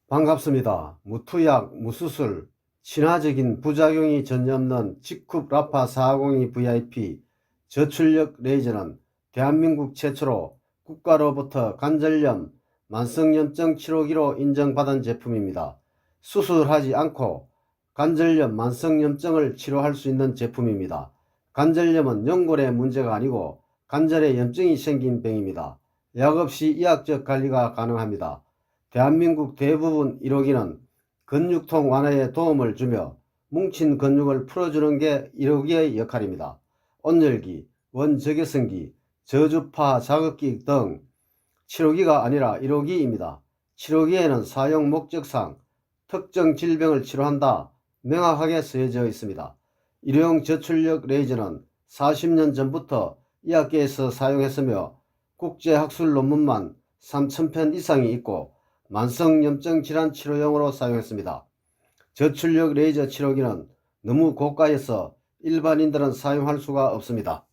반갑습니다. 무투약, 무수술, 친화적인 부작용이 전혀 없는 직흡 라파 402 VIP 저출력 레이저는 대한민국 최초로 국가로부터 관절염, 만성염증 치료기로 인정받은 제품입니다. 수술하지 않고 관절염, 만성염증을 치료할 수 있는 제품입니다. 관절염은 연골의 문제가 아니고 관절에 염증이 생긴 병입니다. 약 없이 의학적 관리가 가능합니다. 대한민국 대부분 1호기는 근육통 완화에 도움을 주며 뭉친 근육을 풀어주는 게 1호기의 역할입니다. 온열기, 원적외선기, 저주파 자극기 등 치료기가 아니라 1호기입니다. 치료기에는 사용 목적상 특정 질병을 치료한다 명확하게 쓰여져 있습니다. 일회용 저출력 레이저는 40년 전부터 의학계에서 사용했으며 국제학술 논문만 3,000편 이상이 있고 만성염증 질환 치료용으로 사용했습니다. 저출력 레이저 치료기는 너무 고가여서 일반인들은 사용할 수가 없습니다.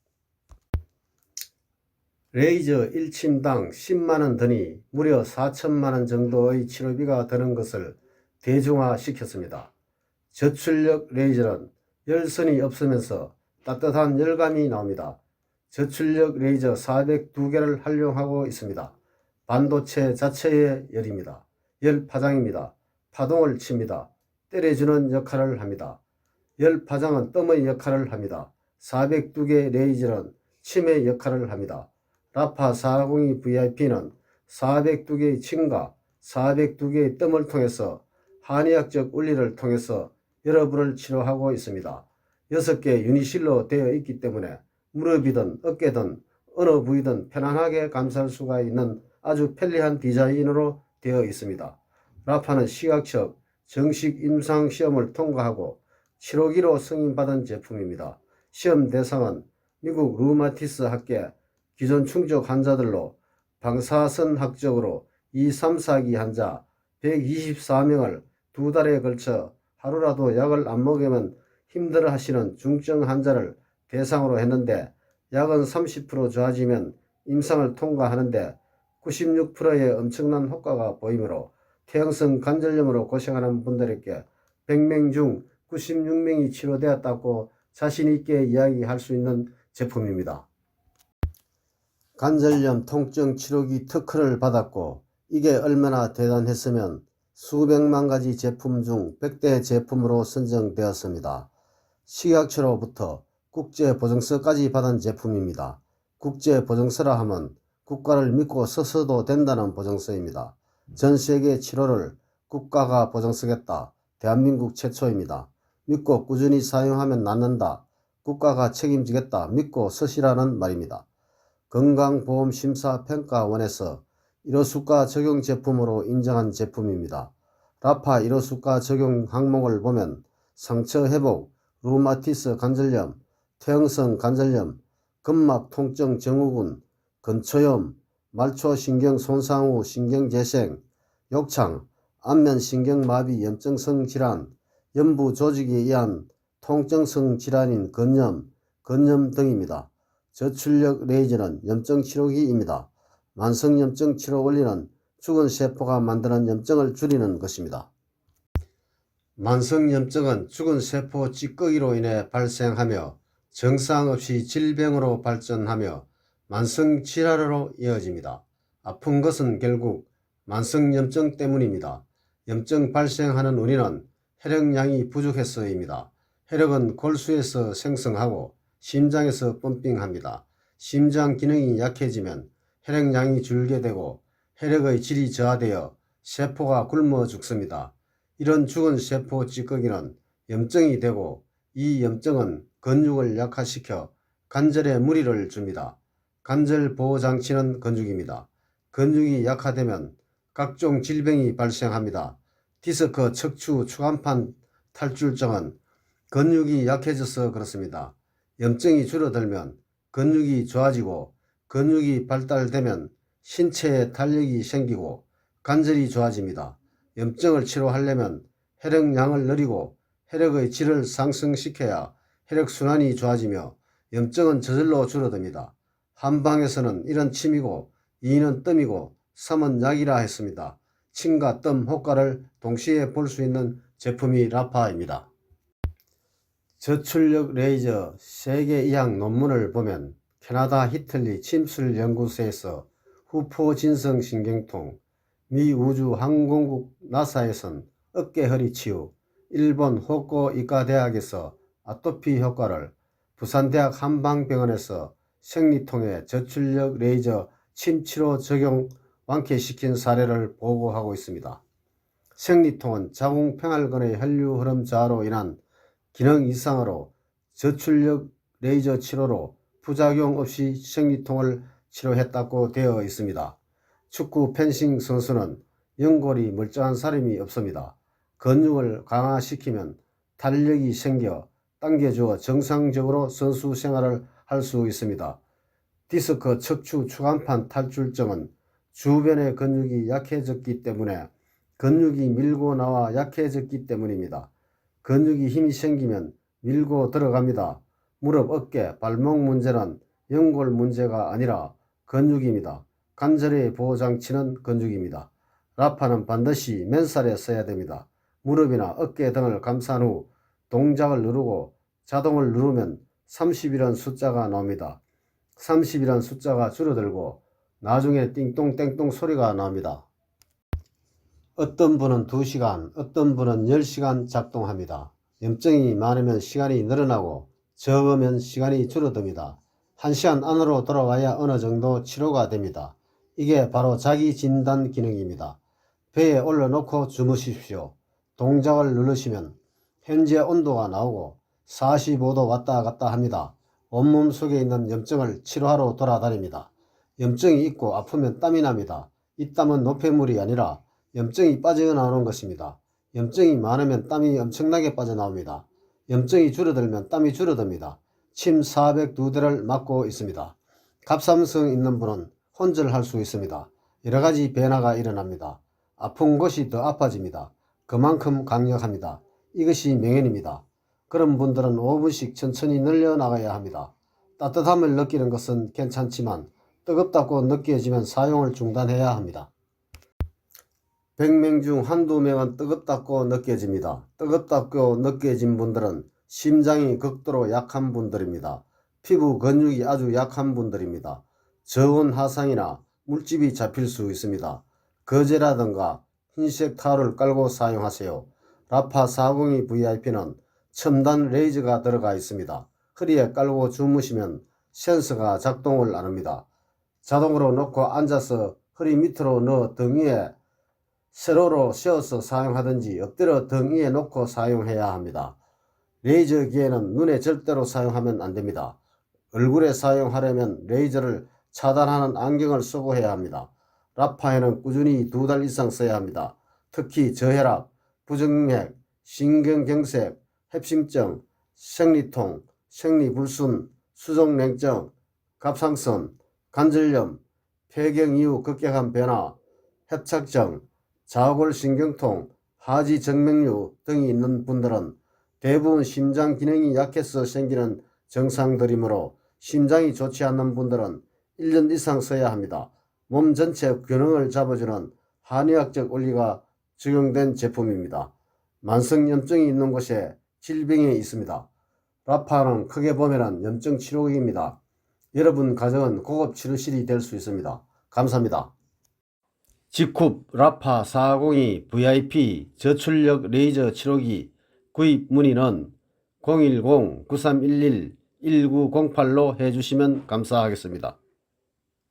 레이저 1침당 10만원 드니 무려 4천만원 정도의 치료비가 드는 것을 대중화시켰습니다. 저출력 레이저는 열선이 없으면서 따뜻한 열감이 나옵니다. 저출력 레이저 402개를 활용하고 있습니다. 반도체 자체의 열입니다. 열 파장입니다. 파동을 칩니다. 때려주는 역할을 합니다. 열 파장은 뜸의 역할을 합니다. 402개 레이저는 침의 역할을 합니다. 라파 402 VIP는 402개의 침과 402개의 뜸을 통해서 한의학적 원리를 통해서 여러분을 치료하고 있습니다. 6개 유니실로 되어 있기 때문에 무릎이든 어깨든 어느 부위든 편안하게 감쌀 수가 있는 아주 편리한 디자인으로 되어 있습니다. 라파는 시각적 정식 임상 시험을 통과하고 치료기로 승인받은 제품입니다. 시험 대상은 미국 류마티스 학계 기존 충족 환자들로 방사선학적으로 2, 3, 4기 환자 124명을 2달에 걸쳐 하루라도 약을 안 먹으면 힘들어 하시는 중증 환자를 대상으로 했는데 약은 30% 좋아지면 임상을 통과하는데 96%의 엄청난 효과가 보이므로 퇴행성 관절염으로 고생하는 분들에게 100명 중 96명이 치료되었다고 자신있게 이야기할 수 있는 제품입니다. 관절염 통증 치료기 특허를 받았고 이게 얼마나 대단했으면 수백만 가지 제품 중 100대 제품으로 선정되었습니다. 식약처로부터 국제보증서까지 받은 제품입니다. 국제보증서라 하면 국가를 믿고 써서도 된다는 보증서입니다. 전세계 치료를 국가가 보증서겠다. 대한민국 최초입니다. 믿고 꾸준히 사용하면 낫는다. 국가가 책임지겠다. 믿고 쓰시라는 말입니다. 건강보험심사평가원에서 1호수가 적용 제품으로 인정한 제품입니다. 라파 1호수가 적용 항목을 보면 상처 회복, 류마티스 관절염, 퇴행성 관절염, 근막 통증 증후군, 근초염, 말초신경 손상 후 신경재생, 욕창, 안면신경마비 염증성 질환, 연부 조직에 의한 통증성 질환인 건염, 건염 등입니다. 저출력 레이저는 염증 치료기입니다. 만성염증 치료 원리는 죽은 세포가 만드는 염증을 줄이는 것입니다. 만성염증은 죽은 세포 찌꺼기로 인해 발생하며 정상 없이 질병으로 발전하며 만성질환으로 이어집니다. 아픈 것은 결국 만성염증 때문입니다. 염증 발생하는 원인은 혈액량이 부족해서입니다. 혈액은 골수에서 생성하고 심장에서 펌핑합니다. 심장 기능이 약해지면 혈액량이 줄게 되고 혈액의 질이 저하되어 세포가 굶어 죽습니다. 이런 죽은 세포 찌꺼기는 염증이 되고 이 염증은 근육을 약화시켜 관절에 무리를 줍니다. 관절 보호장치는 근육입니다. 근육이 약화되면 각종 질병이 발생합니다. 디스크, 척추, 추간판 탈출증은 근육이 약해져서 그렇습니다. 염증이 줄어들면 근육이 좋아지고 근육이 발달되면 신체에 탄력이 생기고 관절이 좋아집니다. 염증을 치료하려면 혈액량을 늘리고 혈액의 질을 상승시켜야 혈액순환이 좋아지며 염증은 저절로 줄어듭니다. 한방에서는 1은 침이고 2는 뜸이고 3은 약이라 했습니다. 침과 뜸 효과를 동시에 볼 수 있는 제품이 라파입니다. 저출력 레이저 세계 이학 논문을 보면 캐나다 히틀리 침술연구소에서 후포진성 신경통, 미 우주항공국 나사에선 어깨 허리 치유, 일본 호코이과대학에서 아토피 효과를, 부산대학 한방병원에서 생리통에 저출력 레이저 침치료 적용 완쾌시킨 사례를 보고하고 있습니다. 생리통은 자궁평활근의 혈류 흐름 저하로 인한 기능 이상으로 저출력 레이저 치료로 부작용 없이 생리통을 치료했다고 되어 있습니다. 축구 펜싱 선수는 연골이 멀쩡한 사람이 없습니다. 근육을 강화시키면 탄력이 생겨 당겨주어 정상적으로 선수 생활을 할 수 있습니다. 디스크 척추 추간판 탈출증은 주변의 근육이 약해졌기 때문에 근육이 밀고 나와 약해졌기 때문입니다. 근육이 힘이 생기면 밀고 들어갑니다. 무릎, 어깨, 발목 문제는 연골 문제가 아니라 근육입니다. 관절의 보호장치는 근육입니다. 라파는 반드시 맨살에 써야 됩니다. 무릎이나 어깨 등을 감싼 후 동작을 누르고 자동을 누르면 30이라는 숫자가 나옵니다. 30이라는 숫자가 줄어들고 나중에 띵똥땡똥 소리가 나옵니다. 어떤 분은 2시간, 어떤 분은 10시간 작동합니다. 염증이 많으면 시간이 늘어나고 적으면 시간이 줄어듭니다. 1시간 안으로 돌아와야 어느 정도 치료가 됩니다. 이게 바로 자기 진단 기능입니다. 배에 올려놓고 주무십시오. 동작을 누르시면 현재 온도가 나오고 45도 왔다 갔다 합니다. 온몸 속에 있는 염증을 치료하러 돌아다닙니다. 염증이 있고 아프면 땀이 납니다. 이 땀은 노폐물이 아니라 염증이 빠져나오는 것입니다. 염증이 많으면 땀이 엄청나게 빠져나옵니다. 염증이 줄어들면 땀이 줄어듭니다. 침 402대를 맞고 있습니다. 갑상선 있는 분은 혼절할 수 있습니다. 여러가지 변화가 일어납니다. 아픈 곳이 더 아파집니다. 그만큼 강력합니다. 이것이 명현입니다. 그런 분들은 5분씩 천천히 늘려나가야 합니다. 따뜻함을 느끼는 것은 괜찮지만 뜨겁다고 느껴지면 사용을 중단해야 합니다. 100명 중 한두 명은 뜨겁다고 느껴집니다. 뜨겁다고 느껴진 분들은 심장이 극도로 약한 분들입니다. 피부 근육이 아주 약한 분들입니다. 저온 화상이나 물집이 잡힐 수 있습니다. 거제라든가 흰색 타올을 깔고 사용하세요. 라파 402 VIP는 첨단 레이저가 들어가 있습니다. 허리에 깔고 주무시면 센서가 작동을 안 합니다. 자동으로 놓고 앉아서 허리 밑으로 넣어 등 위에 세로로 세워서 사용하든지 엎드려 등 위에 놓고 사용해야 합니다. 레이저 기계는 눈에 절대로 사용하면 안됩니다. 얼굴에 사용하려면 레이저를 차단하는 안경을 쓰고 해야 합니다. 라파에는 꾸준히 2달 이상 써야 합니다. 특히 저혈압, 부정맥, 신경경색, 협심증, 생리통, 생리불순, 수족냉증, 갑상선, 관절염, 폐경 이후 급격한 변화, 협착증, 좌골신경통, 하지정맥류 등이 있는 분들은 대부분 심장 기능이 약해서 생기는 증상들이므로 심장이 좋지 않는 분들은 1년 이상 써야 합니다. 몸 전체 균형을 잡아주는 한의학적 원리가 적용된 제품입니다. 만성염증이 있는 곳에 질병이 있습니다. 라파는 크게 보면 염증 치료기입니다. 여러분 가정은 고급 치료실이 될 수 있습니다. 감사합니다. 지쿱 라파 402 VIP 저출력 레이저 치료기 구입 문의는 010-9311-1908로 해주시면 감사하겠습니다.